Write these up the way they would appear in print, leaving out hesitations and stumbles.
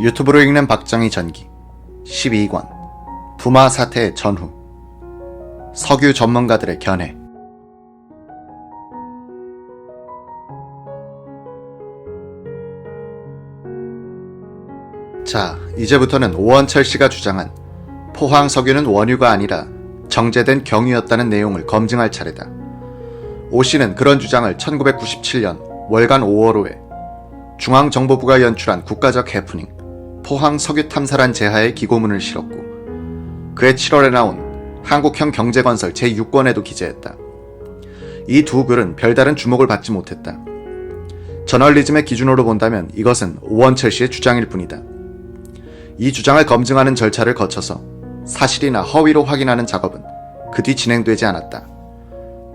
유튜브로 읽는 박정희 전기 12권 부마 사태 전후 석유 전문가들의 견해. 자, 이제부터는 오원철 씨가 주장한 포항 석유는 원유가 아니라 정제된 경유였다는 내용을 검증할 차례다. 오 씨는 그런 주장을 1997년 월간 5월호에 중앙정보부가 연출한 국가적 해프닝 포항 석유 탐사란 제하의 기고문을 실었고, 그해 7월에 나온 한국형 경제건설 제6권에도 기재했다. 이 두 글은 별다른 주목을 받지 못했다. 저널리즘의 기준으로 본다면 이것은 오원철 씨의 주장일 뿐이다. 이 주장을 검증하는 절차를 거쳐서 사실이나 허위로 확인하는 작업은 그 뒤 진행되지 않았다.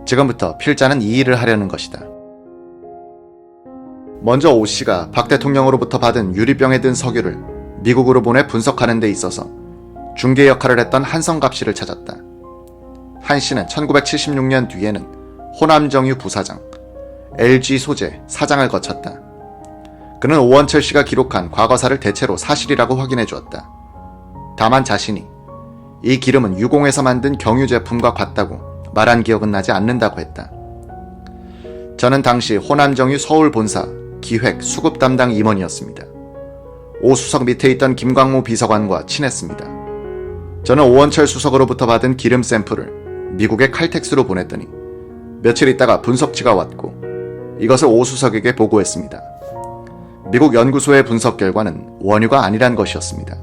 지금부터 필자는 이 일을 하려는 것이다. 먼저 오 씨가 박 대통령으로부터 받은 유리병에 든 석유를 미국으로 보내 분석하는 데 있어서 중개 역할을 했던 한성갑 씨를 찾았다. 한 씨는 1976년 뒤에는 호남정유 부사장, LG 소재 사장을 거쳤다. 그는 오원철 씨가 기록한 과거사를 대체로 사실이라고 확인해 주었다. 다만 자신이 이 기름은 유공에서 만든 경유 제품과 같다고 말한 기억은 나지 않는다고 했다. 저는 당시 호남정유 서울본사 기획 수급 담당 임원이었습니다. 오 수석 밑에 있던 김광무 비서관과 친했습니다. 저는 오원철 수석으로부터 받은 기름 샘플을 미국의 칼텍스로 보냈더니 며칠 있다가 분석지가 왔고 이것을 오 수석에게 보고했습니다. 미국 연구소의 분석 결과는 원유가 아니란 것이었습니다.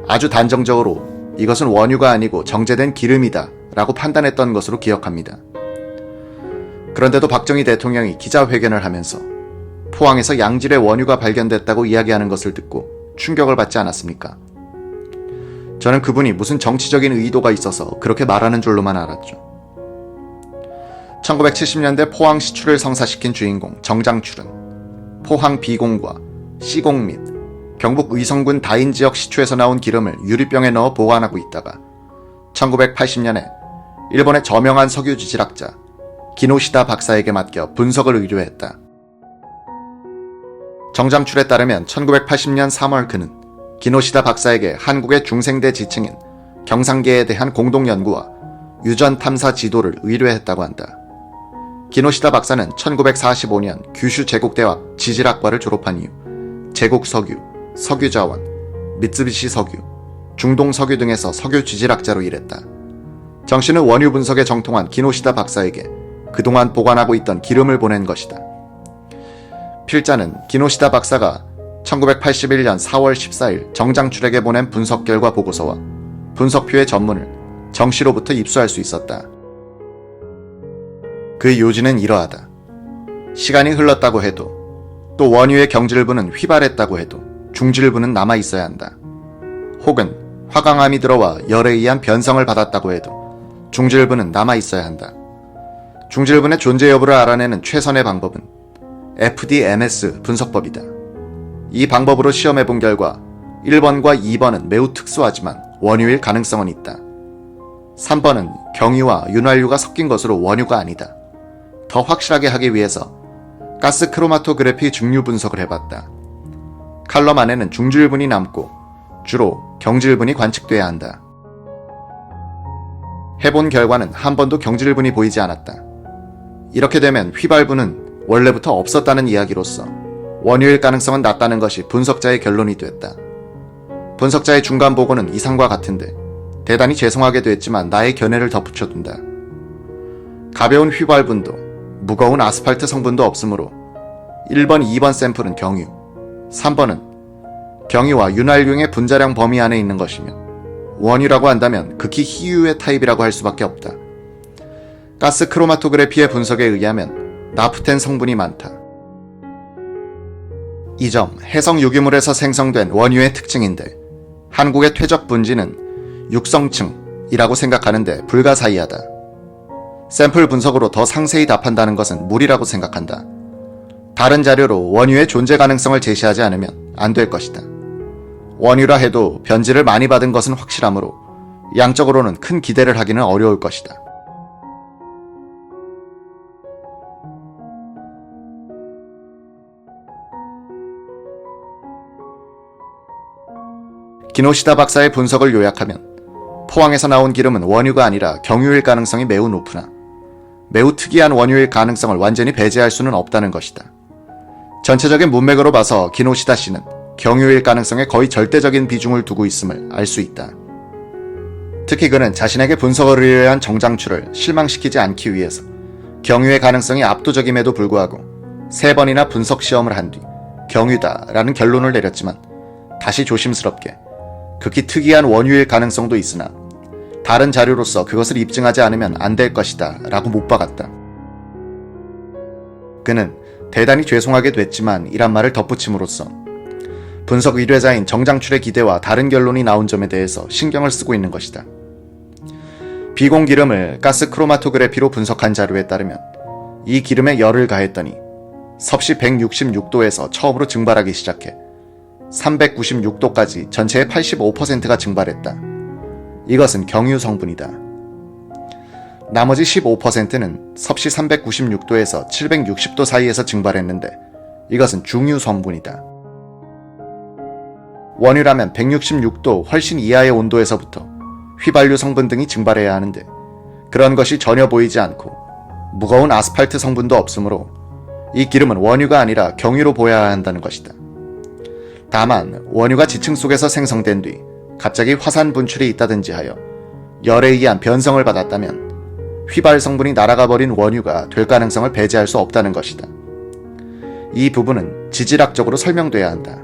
아주 단정적으로 이것은 원유가 아니고 정제된 기름이다 라고 판단했던 것으로 기억합니다. 그런데도 박정희 대통령이 기자회견을 하면서 포항에서 양질의 원유가 발견됐다고 이야기하는 것을 듣고 충격을 받지 않았습니까? 저는 그분이 무슨 정치적인 의도가 있어서 그렇게 말하는 줄로만 알았죠. 1970년대 포항 시추를 성사시킨 주인공 정장출은 포항 B공과 C공 및 경북 의성군 다인지역 시추에서 나온 기름을 유리병에 넣어 보관하고 있다가 1980년에 일본의 저명한 석유 지질학자 기노시다 박사에게 맡겨 분석을 의뢰했다. 정장출에 따르면 1980년 3월 그는 기노시다 박사에게 한국의 중생대 지층인 경상계에 대한 공동연구와 유전 탐사 지도를 의뢰했다고 한다. 기노시다 박사는 1945년 규슈 제국대학 지질학과를 졸업한 이후 제국석유, 석유자원, 미쓰비시 석유, 중동석유 등에서 석유 지질학자로 일했다. 정 씨는 원유 분석에 정통한 기노시다 박사에게 그동안 보관하고 있던 기름을 보낸 것이다. 필자는 기노시다 박사가 1981년 4월 14일 정장출에게 보낸 분석 결과 보고서와 분석표의 전문을 정 씨로부터 입수할 수 있었다. 그 요지는 이러하다. 시간이 흘렀다고 해도, 또 원유의 경질부는 휘발했다고 해도 중질부는 남아있어야 한다. 혹은 화강암이 들어와 열에 의한 변성을 받았다고 해도 중질부는 남아있어야 한다. 중질분의 존재 여부를 알아내는 최선의 방법은 FDMS 분석법이다. 이 방법으로 시험해본 결과 1번과 2번은 매우 특수하지만 원유일 가능성은 있다. 3번은 경유와 윤활유가 섞인 것으로 원유가 아니다. 더 확실하게 하기 위해서 가스 크로마토그래피 증류 분석을 해봤다. 칼럼 안에는 중질분이 남고 주로 경질분이 관측돼야 한다. 해본 결과는 한 번도 경질분이 보이지 않았다. 이렇게 되면 휘발분은 원래부터 없었다는 이야기로서 원유일 가능성은 낮다는 것이 분석자의 결론이 됐다. 분석자의 중간 보고는 이상과 같은데 대단히 죄송하게도 했지만 나의 견해를 덧붙여둔다. 가벼운 휘발분도 무거운 아스팔트 성분도 없으므로 1번, 2번 샘플은 경유, 3번은 경유와 윤활유의 분자량 범위 안에 있는 것이며 원유라고 한다면 극히 희유의 타입이라고 할 수밖에 없다. 가스 크로마토그래피의 분석에 의하면 나프텐 성분이 많다. 이 점 해성 유기물에서 생성된 원유의 특징인데 한국의 퇴적 분지는 육성층이라고 생각하는데 불가사의하다. 샘플 분석으로 더 상세히 답한다는 것은 무리라고 생각한다. 다른 자료로 원유의 존재 가능성을 제시하지 않으면 안 될 것이다. 원유라 해도 변질을 많이 받은 것은 확실하므로 양적으로는 큰 기대를 하기는 어려울 것이다. 기노시다 박사의 분석을 요약하면 포항에서 나온 기름은 원유가 아니라 경유일 가능성이 매우 높으나 매우 특이한 원유일 가능성을 완전히 배제할 수는 없다는 것이다. 전체적인 문맥으로 봐서 기노시다 씨는 경유일 가능성에 거의 절대적인 비중을 두고 있음을 알 수 있다. 특히 그는 자신에게 분석을 의뢰한 정장추를 실망시키지 않기 위해서 경유의 가능성이 압도적임에도 불구하고 3번이나 분석 시험을 한 뒤 경유다라는 결론을 내렸지만 다시 조심스럽게 극히 특이한 원유일 가능성도 있으나 다른 자료로서 그것을 입증하지 않으면 안 될 것이다 라고 못 박았다. 그는 대단히 죄송하게 됐지만 이란 말을 덧붙임으로써 분석 의뢰자인 정장출의 기대와 다른 결론이 나온 점에 대해서 신경을 쓰고 있는 것이다. 비공 기름을 가스 크로마토그래피로 분석한 자료에 따르면 이 기름에 열을 가했더니 섭씨 166도에서 처음으로 증발하기 시작해 396도까지 전체의 85%가 증발했다. 이것은 경유 성분이다. 나머지 15%는 섭씨 396도에서 760도 사이에서 증발했는데 이것은 중유 성분이다. 원유라면 166도 훨씬 이하의 온도에서부터 휘발유 성분 등이 증발해야 하는데 그런 것이 전혀 보이지 않고 무거운 아스팔트 성분도 없으므로 이 기름은 원유가 아니라 경유로 보여야 한다는 것이다. 다만 원유가 지층 속에서 생성된 뒤 갑자기 화산 분출이 있다든지 하여 열에 의한 변성을 받았다면 휘발 성분이 날아가 버린 원유가 될 가능성을 배제할 수 없다는 것이다. 이 부분은 지질학적으로 설명돼야 한다.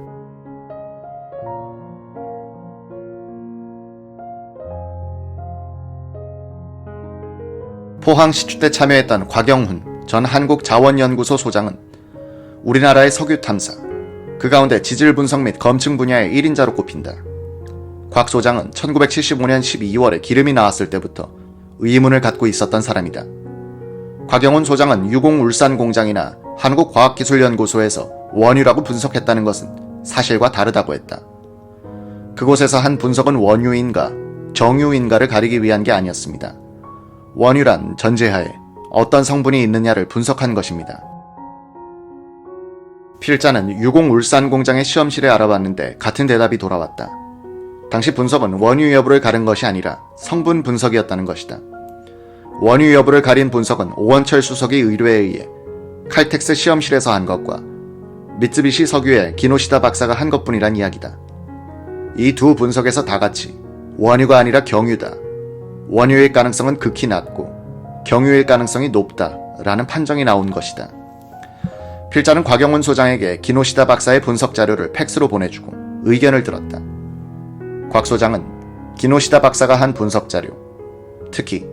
포항 시추 때 참여했던 곽영훈 전 한국자원연구소 소장은 우리나라의 석유 탐사, 그 가운데 지질 분석 및 검증 분야의 1인자로 꼽힌다. 곽 소장은 1975년 12월에 기름이 나왔을 때부터 의문을 갖고 있었던 사람이다. 곽영훈 소장은 유공울산공장이나 한국과학기술연구소에서 원유라고 분석했다는 것은 사실과 다르다고 했다. 그곳에서 한 분석은 원유인가, 정유인가를 가리기 위한 게 아니었습니다. 원유란 전제하에 어떤 성분이 있느냐를 분석한 것입니다. 필자는 유공울산공장의 시험실에 알아봤는데 같은 대답이 돌아왔다. 당시 분석은 원유 여부를 가른 것이 아니라 성분 분석이었다는 것이다. 원유 여부를 가린 분석은 오원철 수석의 의뢰에 의해 칼텍스 시험실에서 한 것과 미쓰비시 석유의 기노시다 박사가 한 것뿐이란 이야기다. 이 두 분석에서 다 같이 원유가 아니라 경유다, 원유일 가능성은 극히 낮고 경유일 가능성이 높다 라는 판정이 나온 것이다. 필자는 곽영훈 소장에게 기노시다 박사의 분석 자료를 팩스로 보내주고 의견을 들었다. 곽 소장은 기노시다 박사가 한 분석 자료, 특히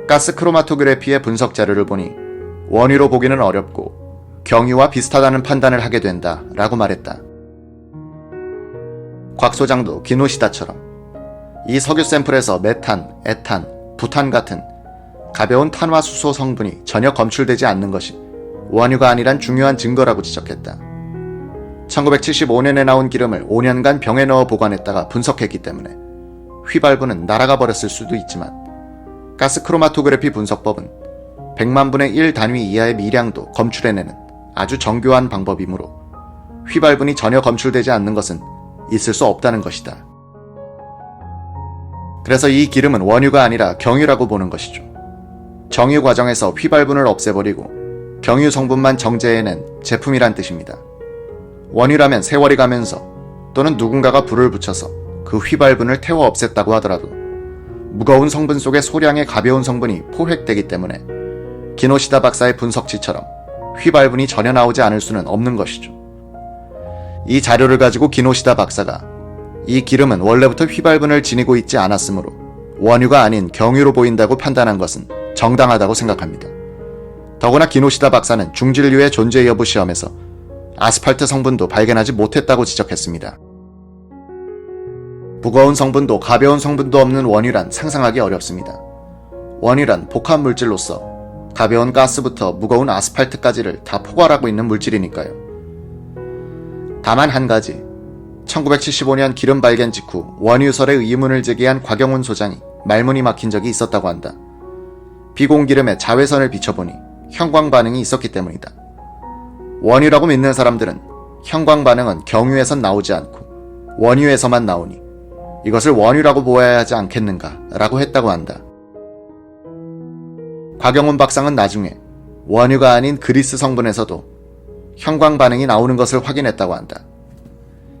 가스 크로마토그래피의 분석 자료를 보니 원유로 보기는 어렵고 경유와 비슷하다는 판단을 하게 된다 라고 말했다. 곽 소장도 기노시다처럼 이 석유 샘플에서 메탄, 에탄, 부탄 같은 가벼운 탄화수소 성분이 전혀 검출되지 않는 것이 원유가 아니란 중요한 증거라고 지적했다. 1975년에 나온 기름을 5년간 병에 넣어 보관했다가 분석했기 때문에 휘발유는 날아가 버렸을 수도 있지만 가스 크로마토그래피 분석법은 100만 분의 1 단위 이하의 미량도 검출해내는 아주 정교한 방법이므로 휘발유는 전혀 검출되지 않는 것은 있을 수 없다는 것이다. 그래서 이 기름은 원유가 아니라 경유라고 보는 것이죠. 정유 과정에서 휘발분을 없애버리고 경유 성분만 정제해낸 제품이란 뜻입니다. 원유라면 세월이 가면서 또는 누군가가 불을 붙여서 그 휘발분을 태워 없앴다고 하더라도 무거운 성분 속에 소량의 가벼운 성분이 포획되기 때문에 기노시다 박사의 분석치처럼 휘발분이 전혀 나오지 않을 수는 없는 것이죠. 이 자료를 가지고 기노시다 박사가 이 기름은 원래부터 휘발분을 지니고 있지 않았으므로 원유가 아닌 경유로 보인다고 판단한 것은 정당하다고 생각합니다. 더구나 기노시다 박사는 중질류의 존재 여부 시험에서 아스팔트 성분도 발견하지 못했다고 지적했습니다. 무거운 성분도 가벼운 성분도 없는 원유란 상상하기 어렵습니다. 원유란 복합 물질로서 가벼운 가스부터 무거운 아스팔트까지를 다 포괄하고 있는 물질이니까요. 다만 한 가지, 1975년 기름 발견 직후 원유설에 의문을 제기한 곽영훈 소장이 말문이 막힌 적이 있었다고 한다. 비공기름에 자외선을 비춰보니 형광 반응이 있었기 때문이다. 원유라고 믿는 사람들은 형광 반응은 경유에선 나오지 않고 원유에서만 나오니 이것을 원유라고 보아야 하지 않겠는가 라고 했다고 한다. 곽영훈 박사는 나중에 원유가 아닌 그리스 성분에서도 형광 반응이 나오는 것을 확인했다고 한다.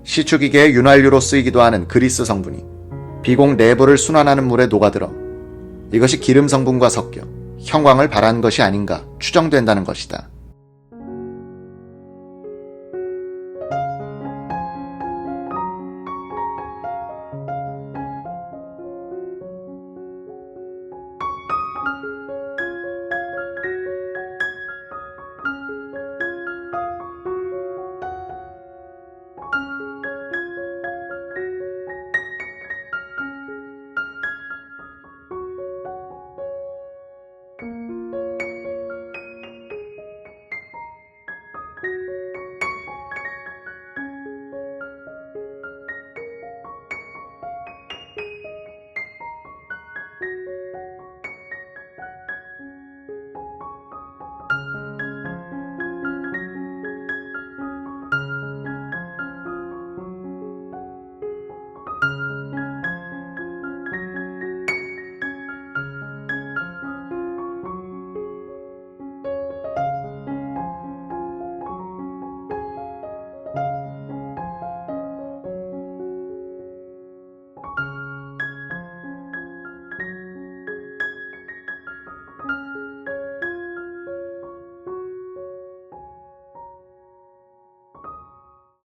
시추기계의 윤활유로 쓰이기도 하는 그리스 성분이 비공 내부를 순환하는 물에 녹아들어 이것이 기름 성분과 섞여 형광을 발한 것이 아닌가 추정된다는 것이다.